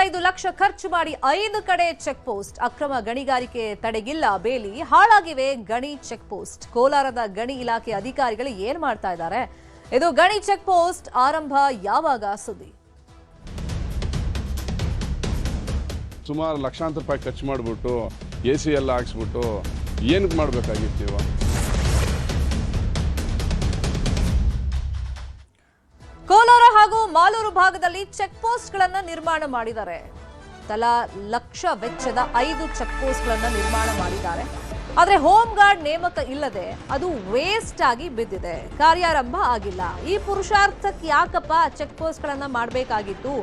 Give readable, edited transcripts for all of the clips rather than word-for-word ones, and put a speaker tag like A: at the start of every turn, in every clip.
A: 25 ಲಕ್ಷ ಖರ್ಚು ಮಾಡಿ 5 ಕಡೆ ಚೆಕ್ ಪೋಸ್ಟ್. ಅಕ್ರಮ ಗಣಿಗಾರಿಕೆ ತಡೆಗಿಲ್ಲ ಬೇಲಿ, ಹಾಳಾಗಿವೆ ಗಣಿ ಚೆಕ್ ಪೋಸ್ಟ್. ಕೋಲಾರದ ಗಣಿ ಇಲಾಖೆ ಅಧಿಕಾರಿಗಳು ಏನ್ ಮಾಡ್ತಾ ಇದ್ದಾರೆ? ಇದು ಗಣಿ ಚೆಕ್ ಪೋಸ್ಟ್ ಆರಂಭ ಯಾವಾಗ ಸುದ್ದಿ?
B: ಸುಮಾರು ಲಕ್ಷಾಂತರ ರೂಪಾಯಿ ಖರ್ಚು ಮಾಡಿಬಿಟ್ಟು AC ಎಲ್ಲ ಹಾಕ್ಸ್ಬಿಟ್ಟು ಏನಕ್ಕೆ ಮಾಡಬೇಕಾಗಿತ್ತು?
A: ಕೋಲಾರ ಹಾಗೂ ಮಾಲೂರು ಭಾಗದಲ್ಲಿ ಚೆಕ್ ಪೋಸ್ಟ್ಗಳನ್ನು ನಿರ್ಮಾಣ ಮಾಡಿದ್ದಾರೆ. ತಲಾ ಲಕ್ಷ ವೆಚ್ಚದ 5 ಚೆಕ್ ಪೋಸ್ಟ್ಗಳನ್ನು ನಿರ್ಮಾಣ ಮಾಡಿದ್ದಾರೆ. ಆದರೆ ಹೋಮ್ ಗಾರ್ಡ್ ನೇಮಕ ಇಲ್ಲದೆ ಅದು ವೇಸ್ಟ್ ಆಗಿ ಬಿದ್ದಿದೆ, ಕಾರ್ಯಾರಂಭ ಆಗಿಲ್ಲ. ಈ ಪುರುಷಾರ್ಥಕ್ಕೆ ಯಾಕಪ್ಪ ಚೆಕ್ ಪೋಸ್ಟ್ಗಳನ್ನು ಮಾಡಬೇಕಾಗಿತ್ತು,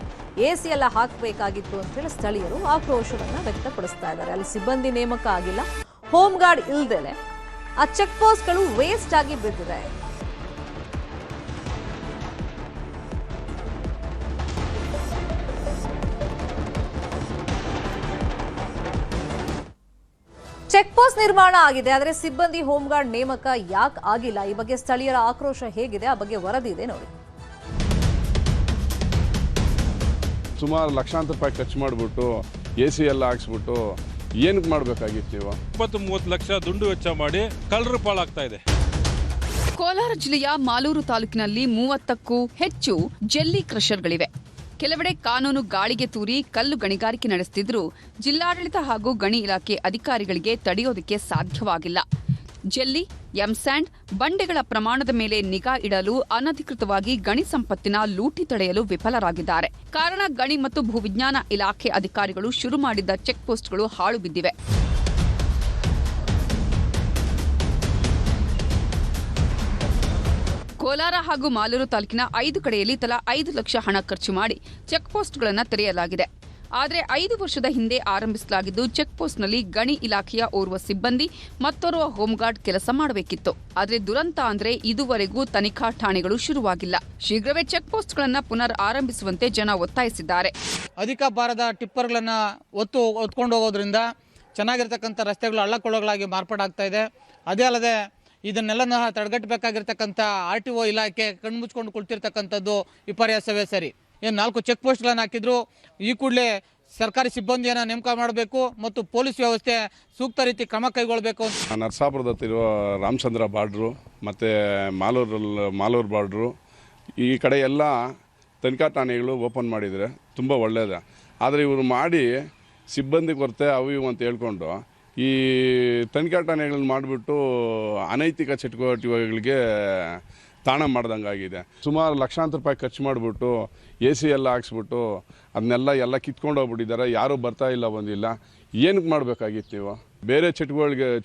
A: AC ಎಲ್ಲ ಹಾಕಬೇಕಾಗಿತ್ತು ಅಂತ ಹೇಳಿ ಸ್ಥಳೀಯರು ಆಕ್ರೋಶವನ್ನು ವ್ಯಕ್ತಪಡಿಸ್ತಾ ಇದ್ದಾರೆ. ಅಲ್ಲಿ ಸಿಬ್ಬಂದಿ ನೇಮಕ ಆಗಿಲ್ಲ, ಹೋಮ್ ಗಾರ್ಡ್ ಇಲ್ಲದೆ ಆ ಚೆಕ್ ಪೋಸ್ಟ್ಗಳು ವೇಸ್ಟ್ ಆಗಿ ಬಿದ್ದಿದೆ. ಚೆಕ್ ಪೋಸ್ಟ್ ನಿರ್ಮಾಣ ಆಗಿದೆ, ಆದರೆ ಸಿಬ್ಬಂದಿ ಹೋಮ್ ಗಾರ್ಡ್ ನೇಮಕ ಯಾಕೆ ಆಗಿಲ್ಲ? ಈ ಬಗ್ಗೆ ಸ್ಥಳೀಯರ ಆಕ್ರೋಶ ಹೇಗಿದೆ, ಆ ಬಗ್ಗೆ ವರದಿ ಇದೆ ನೋಡಿ.
B: ಸುಮಾರು ಲಕ್ಷಾಂತರ ರೂಪಾಯಿ ಖರ್ಚು ಮಾಡಿಬಿಟ್ಟು AC ಎಲ್ಲ ಹಾಕ್ಸ್ಬಿಟ್ಟು ಏನಕ್ಕೆ ಮಾಡಬೇಕಾಗಿತ್ತು?
C: 20-30 ಲಕ್ಷ ದುಂಡು ವೆಚ್ಚ ಮಾಡಿ ಕಳ್ಳರು ಪಾಲಾಗ್ತಾ ಇದೆ.
D: ಕೋಲಾರ ಜಿಲ್ಲೆಯ ಮಾಲೂರು ತಾಲೂಕಿನಲ್ಲಿ 30ಕ್ಕೂ ಹೆಚ್ಚು ಜೆಲ್ಲಿ ಕ್ರಷರ್ಗಳಿವೆ. ಕೆಲವೆಡೆ ಕಾನೂನು ಗಾಳಿಗೆ ತೂರಿ ಕಲ್ಲು ಗಣಿಗಾರಿಕೆ ನಡೆಸುತ್ತಿದ್ದರೂ ಜಿಲ್ಲಾಡಳಿತ ಹಾಗೂ ಗಣಿ ಇಲಾಖೆ ಅಧಿಕಾರಿಗಳಿಗೆ ತಡೆಯೋದಕ್ಕೆ ಸಾಧ್ಯವಾಗಿಲ್ಲ. ಜೆಲ್ಲಿ, ಎಂಸ್ಯಾಂಡ್, ಬಂಡೆಗಳ ಪ್ರಮಾಣದ ಮೇಲೆ ನಿಗಾ ಇಡಲು ಅನಧಿಕೃತವಾಗಿ ಗಣಿ ಸಂಪತ್ತಿನ ಲೂಟಿ ತಡೆಯಲು ವಿಫಲರಾಗಿದ್ದಾರೆ. ಕಾರಣ ಗಣಿ ಮತ್ತು ಭೂವಿಜ್ಞಾನ ಇಲಾಖೆ ಅಧಿಕಾರಿಗಳು ಶುರು ಮಾಡಿದ್ದ ಚೆಕ್ ಪೋಸ್ಟ್ಗಳು ಹಾಳು ಬಿದ್ದಿವೆ. ಕೋಲಾರ ಹಾಗೂ ಮಾಲೂರು ತಾಲೂಕಿನ 5 ಕಡೆಯಲ್ಲಿ ತಲಾ 5 ಲಕ್ಷ ಹಣ ಖರ್ಚು ಮಾಡಿ ಚೆಕ್ ಪೋಸ್ಟ್ಗಳನ್ನು ತೆರೆಯಲಾಗಿದೆ. ಆದರೆ 5 ವರ್ಷದ ಹಿಂದೆ ಆರಂಭಿಸಲಾಗಿದ್ದು ಚೆಕ್ ಪೋಸ್ಟ್ನಲ್ಲಿ ಗಣಿ ಇಲಾಖೆಯ ಓರ್ವ ಸಿಬ್ಬಂದಿ ಮತ್ತೋರ್ವ ಹೋಮ್ಗಾರ್ಡ್ ಕೆಲಸ ಮಾಡಬೇಕಿತ್ತು. ಆದರೆ ದುರಂತ ಅಂದ್ರೆ ಇದುವರೆಗೂ ತನಿಖಾ ಠಾಣೆಗಳು ಶುರುವಾಗಿಲ್ಲ. ಶೀಘ್ರವೇ ಚೆಕ್ ಪೋಸ್ಟ್ಗಳನ್ನು ಪುನರ್ ಆರಂಭಿಸುವಂತೆ ಜನ ಒತ್ತಾಯಿಸಿದ್ದಾರೆ.
E: ಅಧಿಕ ಭಾರದ ಟಿಪ್ಪರ್ಗಳನ್ನು ಹೊತ್ಕೊಂಡು ಹೋಗೋದ್ರಿಂದ ಚೆನ್ನಾಗಿರ್ತಕ್ಕಂಥ ರಸ್ತೆಗಳು ಹಳ್ಳಕೊಳ್ಳಗಳಾಗಿ ಮಾರ್ಪಾಡಾಗ್ತಾ ಇದೆ. ಅದೇ ಅಲ್ಲದೆ ಇದನ್ನೆಲ್ಲ ತಡೆಗಟ್ಟಬೇಕಾಗಿರ್ತಕ್ಕಂಥ RTO ಇಲಾಖೆ ಕಣ್ಮುಚ್ಕೊಂಡು ಕುಳಿತಿರ್ತಕ್ಕಂಥದ್ದು ವಿಪರ್ಯಾಸವೇ ಸರಿ. ಏನು 4 ಚೆಕ್ ಪೋಸ್ಟ್ಗಳನ್ನು ಹಾಕಿದ್ರು, ಈ ಕೂಡಲೇ ಸರ್ಕಾರಿ ಸಿಬ್ಬಂದಿಯನ್ನು ನೇಮಕ ಮಾಡಬೇಕು ಮತ್ತು ಪೊಲೀಸ್ ವ್ಯವಸ್ಥೆ ಸೂಕ್ತ ರೀತಿ ಕ್ರಮ ಕೈಗೊಳ್ಳಬೇಕು.
B: ನರಸಾಪುರದಲ್ಲಿರುವ ರಾಮಚಂದ್ರ ಬಾರ್ಡ್ರು ಮತ್ತು ಮಾಲೂರು ಬಾರ್ಡ್ರು ಈ ಕಡೆ ಎಲ್ಲ ತನಿಖಾ ಠಾಣೆಗಳು ಓಪನ್ ಮಾಡಿದರೆ ತುಂಬ ಒಳ್ಳೆಯದು. ಆದರೆ ಇವರು ಮಾಡಿ ಸಿಬ್ಬಂದಿ ಕೊರತೆ ಅವು ಇವು ಅಂತ ಹೇಳ್ಕೊಂಡು ಈ ತನಿಖಾ ಠಾಣೆಗಳನ್ನ ಮಾಡಿಬಿಟ್ಟು ಅನೈತಿಕ ಚಟುವಟಿಕೆಗಳಿಗೆ ತಾಣ ಮಾಡ್ದಂಗಾಗಿದೆ. ಸುಮಾರು ಲಕ್ಷಾಂತರ ರೂಪಾಯಿ ಖರ್ಚು ಮಾಡಿಬಿಟ್ಟು AC ಎಲ್ಲ ಹಾಕ್ಸ್ಬಿಟ್ಟು ಅದನ್ನೆಲ್ಲ ಕಿತ್ಕೊಂಡು ಹೋಗ್ಬಿಟ್ಟಿದ್ದಾರೆ. ಯಾರೂ ಬರ್ತಾ ಇಲ್ಲ, ಬಂದಿಲ್ಲ. ಏನಕ್ಕೆ ಮಾಡಬೇಕಾಗಿತ್ತು? ಬೇರೆ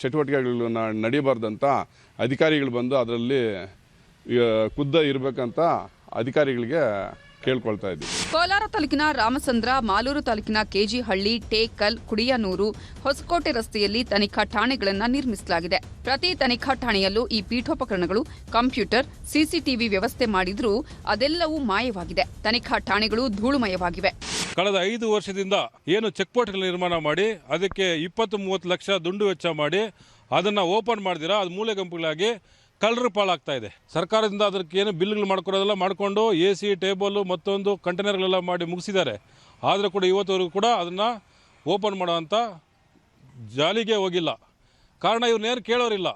B: ಚಟುವಟಿಕೆಗಳು ನಡೀಬಾರ್ದಂತ ಅಧಿಕಾರಿಗಳು ಬಂದು ಅದರಲ್ಲಿ ಖುದ್ದ ಇರಬೇಕಂತ ಅಧಿಕಾರಿಗಳಿಗೆ ಕೇಳ್ಕೊಳ್ತಾ ಇದ್ದೀವಿ.
D: ಕೋಲಾರ ತಾಲೂಕಿನ ರಾಮಚಂದ್ರ, ಮಾಲೂರು ತಾಲೂಕಿನ KG-ಹಳ್ಳಿ, ಟೇಕಲ್, ಕುಡಿಯನೂರು, ಹೊಸಕೋಟೆ ರಸ್ತೆಯಲ್ಲಿ ತನಿಖಾ ಠಾಣೆಗಳನ್ನು ನಿರ್ಮಿಸಲಾಗಿದೆ. ಪ್ರತಿ ತನಿಖಾ ಠಾಣೆಯಲ್ಲೂ ಈ ಪೀಠೋಪಕರಣಗಳು, ಕಂಪ್ಯೂಟರ್, CCTV ವ್ಯವಸ್ಥೆ ಮಾಡಿದ್ರೂ ಅದೆಲ್ಲವೂ ಮಾಯವಾಗಿದೆ. ತನಿಖಾ ಠಾಣೆಗಳು ಧೂಳುಮಯವಾಗಿವೆ.
C: ಕಳೆದ 5 ವರ್ಷದಿಂದ ಏನು ಚೆಕ್ ಪೋಸ್ಟ್ಗಳ ನಿರ್ಮಾಣ ಮಾಡಿ ಅದಕ್ಕೆ 20-30 ಲಕ್ಷ ದುಂಡು ವೆಚ್ಚ ಮಾಡಿ ಅದನ್ನು ಓಪನ್ ಮಾಡಿದಿರಾ, ಅದು ಮೂಲೆ ಗುಂಪುಗಳಾಗಿ ಕಳ್ಳರು ಪಾಲಾಗ್ತಾ ಇದೆ. ಸರ್ಕಾರದಿಂದ ಅದಕ್ಕೆ ಏನು ಬಿಲ್ಗಳು ಮಾಡ್ಕೊಡೋದೆಲ್ಲ ಮಾಡಿಕೊಂಡು AC ಟೇಬಲು ಮತ್ತೊಂದು ಕಂಟೈನರ್ಗಳೆಲ್ಲ ಮಾಡಿ ಮುಗಿಸಿದ್ದಾರೆ. ಆದರೂ ಕೂಡ ಇವತ್ತವರೆಗೂ ಕೂಡ ಅದನ್ನು ಓಪನ್ ಮಾಡೋವಂಥ ಜಾಲಿಗೆ ಹೋಗಿಲ್ಲ. ಕಾರಣ ಇವ್ರನ್ನೇನು ಕೇಳೋರಿಲ್ಲ.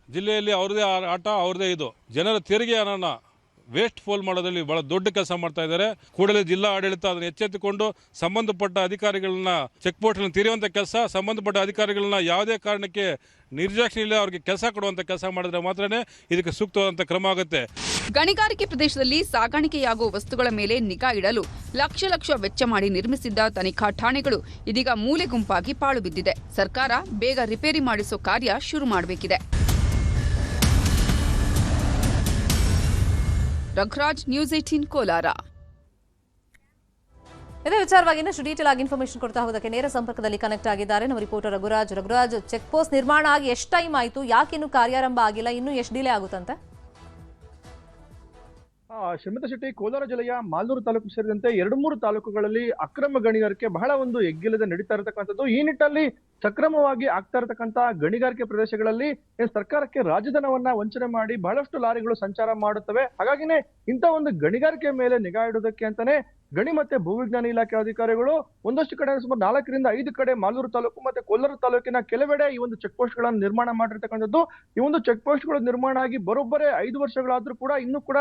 C: ಜಿಲ್ಲೆಯಲ್ಲಿ ಅವ್ರದ್ದೇ ಆಟ, ಅವ್ರದ್ದೇ ಇದು. ಜನರ ತೆರಿಗೆ ಹಣನ ವೇಸ್ಟ್ ಫೋಲ್ ಮಾಡೋದ್ರಲ್ಲಿ ಭಾಳ ದೊಡ್ಡ ಕೆಲಸ ಮಾಡ್ತಾ ಇದ್ದಾರೆ. ಕೂಡಲೇ ಜಿಲ್ಲಾ ಆಡಳಿತ ಅದನ್ನು ಎಚ್ಚೆತ್ತುಕೊಂಡು ಸಂಬಂಧಪಟ್ಟ ಅಧಿಕಾರಿಗಳನ್ನ ಚೆಕ್ ಪೋಸ್ಟ್ಗಳನ್ನು ತೆರೆಯುವಂಥ ಕೆಲಸ, ಸಂಬಂಧಪಟ್ಟ ಅಧಿಕಾರಿಗಳನ್ನ ಯಾವುದೇ ಕಾರಣಕ್ಕೆ ನಿರ್ದಾಕ್ಷಿಣ್ಯ ಇಲ್ಲ ಅವ್ರಿಗೆ ಕೆಲಸ ಕೊಡುವಂಥ ಕೆಲಸ ಮಾಡಿದ್ರೆ ಮಾತ್ರನೇ ಇದಕ್ಕೆ ಸೂಕ್ತವಾದಂಥ ಕ್ರಮ ಆಗುತ್ತೆ.
D: ಗಣಿಗಾರಿಕೆ ಪ್ರದೇಶದಲ್ಲಿ ಸಾಗಾಣಿಕೆಯಾಗುವ ವಸ್ತುಗಳ ಮೇಲೆ ನಿಗಾ ಇಡಲು ಲಕ್ಷ ವೆಚ್ಚ ಮಾಡಿ ನಿರ್ಮಿಸಿದ್ದ ತನಿಖಾ ಠಾಣೆಗಳು ಇದೀಗ ಮೂಲೆ ಗುಂಪಾಗಿ ಪಾಳು ಬಿದ್ದಿದೆ. ಸರ್ಕಾರ ಬೇಗ ರಿಪೇರಿ ಮಾಡಿಸೋ ಕಾರ್ಯ ಶುರು ಮಾಡಬೇಕಿದೆ. ರಘುರಾಜ್, ನ್ಯೂಸ್ 18 ಕೋಲಾರ.
A: ಇದೇ ವಿಚಾರವಾಗಿ ಇನ್ನಷ್ಟು ಡೀಟೇಲ್ ಆಗಿ ಇನ್ಫಾರ್ಮೇಶನ್ ಕೊಡ್ತಾ ಹೋದಕ್ಕೆ ನೇರ ಸಂಪರ್ಕದಲ್ಲಿ ಕನೆಕ್ಟ್ ಆಗಿದ್ದಾರೆ ನಮ್ಮ ರಿಪೋರ್ಟರ್ ರಘುರಾಜ್. ಚೆಕ್ ಪೋಸ್ಟ್ ನಿರ್ಮಾಣ ಆಗಿ ಎಷ್ಟು ಟೈಮ್ ಆಯಿತು? ಯಾಕಿನ್ನೂ ಕಾರ್ಯಾರಂಭ ಆಗಿಲ್ಲ? ಇನ್ನೂ ಎಷ್ಟು ಡಿಲೇ ಆಗುತ್ತಂತೆ?
F: ಶ್ರೀಮಂತ ಶೆಟ್ಟಿ, ಕೋಲಾರ ಜಿಲ್ಲೆಯ ಮಾಲೂರು ತಾಲೂಕು ಸೇರಿದಂತೆ 2-3 ತಾಲೂಕುಗಳಲ್ಲಿ ಅಕ್ರಮ ಗಣಿಗಾರಿಕೆ ಬಹಳ ಒಂದು ಎಗ್ಗಿಲ್ಲದೆ ನಡೀತಾ ಇರತಕ್ಕಂಥದ್ದು. ಈ ನಿಟ್ಟಲ್ಲಿ ಸಕ್ರಮವಾಗಿ ಆಗ್ತಾ ಇರತಕ್ಕಂತ ಗಣಿಗಾರಿಕೆ ಪ್ರದೇಶಗಳಲ್ಲಿ ಸರ್ಕಾರಕ್ಕೆ ರಾಜಧನವನ್ನ ವಂಚನೆ ಮಾಡಿ ಬಹಳಷ್ಟು ಲಾರಿಗಳು ಸಂಚಾರ ಮಾಡುತ್ತವೆ. ಹಾಗಾಗಿನೇ ಇಂಥ ಒಂದು ಗಣಿಗಾರಿಕೆ ಮೇಲೆ ನಿಗಾ ಇಡುವುದಕ್ಕೆ ಅಂತಾನೆ ಗಣಿ ಮತ್ತೆ ಭೂವಿಜ್ಞಾನ ಇಲಾಖೆ ಅಧಿಕಾರಿಗಳು ಒಂದಷ್ಟು ಕಡೆ ಸುಮಾರು 4ರಿಂದ 5 ಕಡೆ ಮಾಲೂರು ತಾಲೂಕು ಮತ್ತೆ ಕೋಲಾರ ತಾಲೂಕಿನ ಕೆಲವೆಡೆ ಈ ಒಂದು ಚೆಕ್ ಪೋಸ್ಟ್ ಗಳನ್ನು ನಿರ್ಮಾಣ ಮಾಡಿರ್ತಕ್ಕಂಥದ್ದು. ಈ ಒಂದು ಚೆಕ್ ಪೋಸ್ಟ್ ಗಳು ನಿರ್ಮಾಣ ಆಗಿ ಬರೋಬ್ಬರೇ 5 ವರ್ಷಗಳಾದ್ರೂ ಕೂಡ ಇನ್ನೂ ಕೂಡ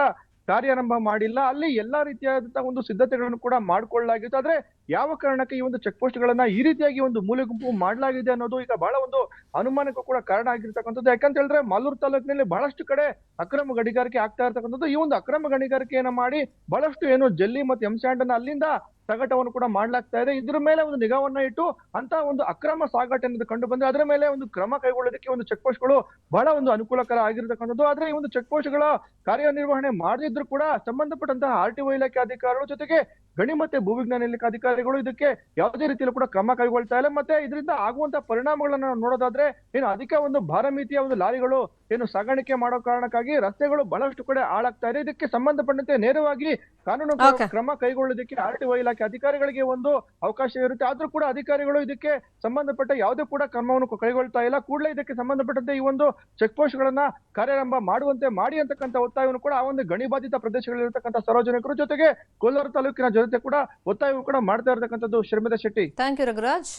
F: ಕಾರ್ಯಾರಂಭ ಮಾಡಿಲ್ಲ. ಅಲ್ಲಿ ಎಲ್ಲಾ ರೀತಿಯಾದಂತಹ ಒಂದು ಸಿದ್ಧತೆಗಳನ್ನು ಕೂಡ ಮಾಡ್ಕೊಳ್ಳಲಾಗಿತ್ತು. ಆದ್ರೆ ಯಾವ ಕಾರಣಕ್ಕೆ ಈ ಒಂದು ಚೆಕ್ ಪೋಸ್ಟ್ ಗಳನ್ನ ಈ ರೀತಿಯಾಗಿ ಒಂದು ಮೂಲೆ ಗುಂಪು ಮಾಡಲಾಗಿದೆ ಅನ್ನೋದು ಈಗ ಬಹಳ ಒಂದು ಅನುಮಾನಕ್ಕೂ ಕೂಡ ಕಾರಣ ಆಗಿರ್ತಕ್ಕಂಥದ್ದು. ಯಾಕಂತ ಹೇಳಿದ್ರೆ ಮಾಲೂರು ತಾಲೂಕಿನಲ್ಲಿ ಬಹಳಷ್ಟು ಕಡೆ ಅಕ್ರಮ ಗಣಿಗಾರಿಕೆ ಆಗ್ತಾ ಇರ್ತಕ್ಕಂಥದ್ದು. ಈ ಒಂದು ಅಕ್ರಮ ಗಣಿಗಾರಿಕೆಯನ್ನ ಮಾಡಿ ಬಹಳಷ್ಟು ಏನು ಜಲ್ಲಿ ಮತ್ತು ಎಂಸ್ಯಾಂಡ್ ಅನ್ನ ಅಲ್ಲಿಂದ ಸಾಗಾಟವನ್ನು ಕೂಡ ಮಾಡ್ಲಾಗ್ತಾ ಇದೆ. ಇದ್ರ ಮೇಲೆ ಒಂದು ನಿಗಾವನ್ನ ಇಟ್ಟು ಅಂತ ಒಂದು ಅಕ್ರಮ ಸಾಗಾಟ ಅನ್ನೋದು ಕಂಡು ಬಂದ್ರೆ ಅದರ ಮೇಲೆ ಒಂದು ಕ್ರಮ ಕೈಗೊಳ್ಳೋದಕ್ಕೆ ಒಂದು ಚೆಕ್ ಪೋಸ್ಟ್ ಗಳು ಬಹಳ ಒಂದು ಅನುಕೂಲಕರ ಆಗಿರ್ತಕ್ಕಂಥದ್ದು. ಆದ್ರೆ ಈ ಒಂದು ಚೆಕ್ ಪೋಸ್ಟ್ ಗಳ ಕಾರ್ಯನಿರ್ವಹಣೆ ಮಾಡದಿದ್ರು ಕೂಡ ಸಂಬಂಧಪಟ್ಟಂತಹ RTO ಇಲಾಖೆ ಅಧಿಕಾರಿಗಳು ಜೊತೆಗೆ ಗಣಿ ಮತ್ತೆ ಭೂವಿಜ್ಞಾನ ಇಲಾಖೆ ಅಧಿಕಾರಿಗಳು ಇದಕ್ಕೆ ಯಾವುದೇ ರೀತಿಯಲ್ಲೂ ಕೂಡ ಕ್ರಮ ಕೈಗೊಳ್ತಾ ಇಲ್ಲ. ಮತ್ತೆ ಇದರಿಂದ ಆಗುವಂತಹ ಪರಿಣಾಮಗಳನ್ನ ನೋಡೋದಾದ್ರೆ ಏನು ಅಧಿಕ ಒಂದು ಭಾರ ಮಿತಿಯ ಒಂದು ಲಾರಿಗಳು ಏನು ಸಾಗಾಣಿಕೆ ಮಾಡೋ ಕಾರಣಕ್ಕಾಗಿ ರಸ್ತೆಗಳು ಬಹಳಷ್ಟು ಕಡೆ ಹಾಳಾಗ್ತಾ ಇದೆ. ಇದಕ್ಕೆ ಸಂಬಂಧಪಟ್ಟಂತೆ ನೇರವಾಗಿ ಕಾನೂನು ಕ್ರಮ ಕೈಗೊಳ್ಳೋದಕ್ಕೆ RTO ಇಲಾಖೆ ಅಧಿಕಾರಿಗಳಿಗೆ ಒಂದು ಅವಕಾಶ ಇರುತ್ತೆ. ಆದ್ರೂ ಕೂಡ ಅಧಿಕಾರಿಗಳು ಇದಕ್ಕೆ ಸಂಬಂಧಪಟ್ಟ ಯಾವುದೇ ಕೂಡ ಕ್ರಮವನ್ನು ಕೈಗೊಳ್ತಾ ಇಲ್ಲ. ಕೂಡಲೇ ಇದಕ್ಕೆ ಸಂಬಂಧಪಟ್ಟಂತೆ ಈ ಒಂದು ಚೆಕ್ ಪೋಸ್ಟ್ ಗಳನ್ನ ಕಾರ್ಯಾರಂಭ ಮಾಡುವಂತೆ ಮಾಡಿ ಅಂತಕ್ಕಂಥ ಒತ್ತಾಯವನ್ನು ಕೂಡ ಆ ಒಂದು ಗಣಿ ಬಾಧಿತ ಪ್ರದೇಶಗಳಲ್ಲಿರ್ತಕ್ಕಂಥ ಸಾರ್ವಜನಿಕರು ಜೊತೆಗೆ ಕೋಲಾರ ತಾಲೂಕಿನ ಜನತೆ ಕೂಡ ಒತ್ತಾಯವನ್ನು ಕೂಡ ಮಾಡ್ತಾ ಇರತಕ್ಕಂಥದ್ದು. ಶ್ರೀಮತಿ ಶೆಟ್ಟಿ.
A: Thank you Raghuraj.